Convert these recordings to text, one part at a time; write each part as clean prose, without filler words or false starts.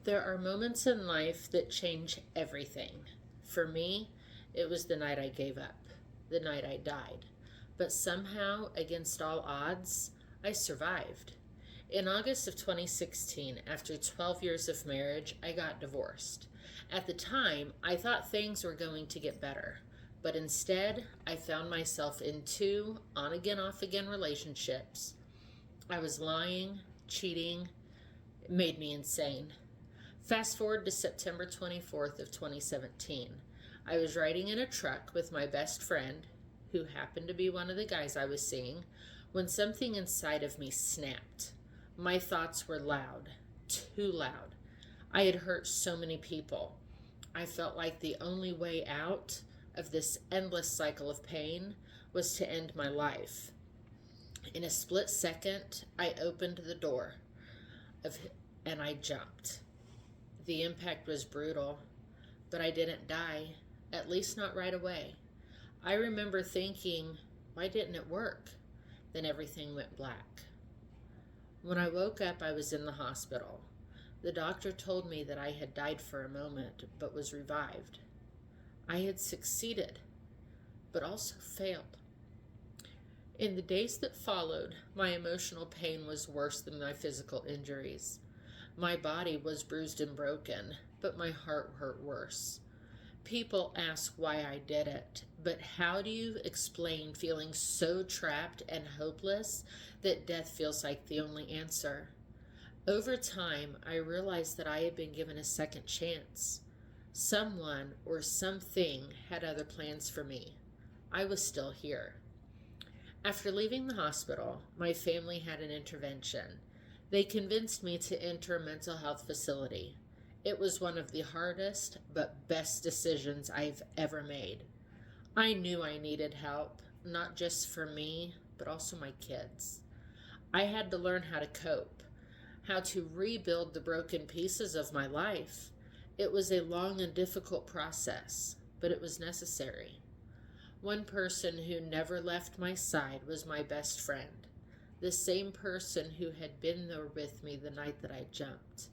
There are moments in life that change everything. For me, it was the night I gave up, the night I died. But somehow, against all odds, I survived. In August of 2016, after 12 years of marriage, I got divorced. At the time, I thought things were going to get better. But instead, I found myself in two on again, off again relationships. I was lying, cheating. It made me insane. Fast forward to September 24th of 2017. I was riding in a truck with my best friend, who happened to be one of the guys I was seeing, when something inside of me snapped. My thoughts were loud, too loud. I had hurt so many people. I felt like the only way out of this endless cycle of pain was to end my life. In a split second, I opened the door and I jumped. The impact was brutal, but I didn't die, at least not right away. I remember thinking, why didn't it work? Then everything went black. When I woke up, I was in the hospital. The doctor told me that I had died for a moment, but was revived. I had succeeded, but also failed. In the days that followed, my emotional pain was worse than my physical injuries. My body was bruised and broken, but my heart hurt worse. People ask why I did it, but how do you explain feeling so trapped and hopeless that death feels like the only answer? Over time, I realized that I had been given a second chance. Someone or something had other plans for me. I was still here. After leaving the hospital, my family had an intervention. They convinced me to enter a mental health facility. It was one of the hardest but best decisions I've ever made. I knew I needed help, not just for me, but also my kids. I had to learn how to cope, how to rebuild the broken pieces of my life. It was a long and difficult process, but it was necessary. One person who never left my side was my best friend. The same person who had been there with me the night that I jumped.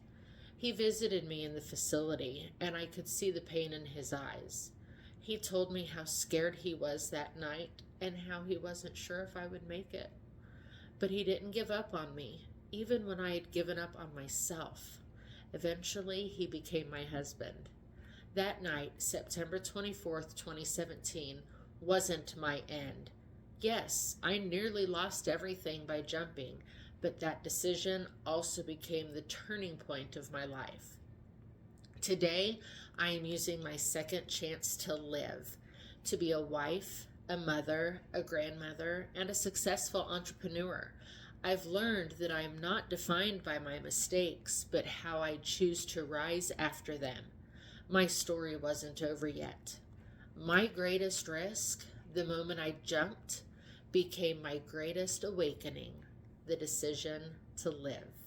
He visited me in the facility, and I could see the pain in his eyes. He told me how scared he was that night and how he wasn't sure if I would make it. But he didn't give up on me, even when I had given up on myself. Eventually, he became my husband. That night, September 24th, 2017, wasn't my end. Yes, I nearly lost everything by jumping, but that decision also became the turning point of my life. Today, I am using my second chance to live, to be a wife, a mother, a grandmother, and a successful entrepreneur. I've learned that I am not defined by my mistakes, but how I choose to rise after them. My story wasn't over yet. My greatest risk, the moment I jumped, became my greatest awakening, the decision to live.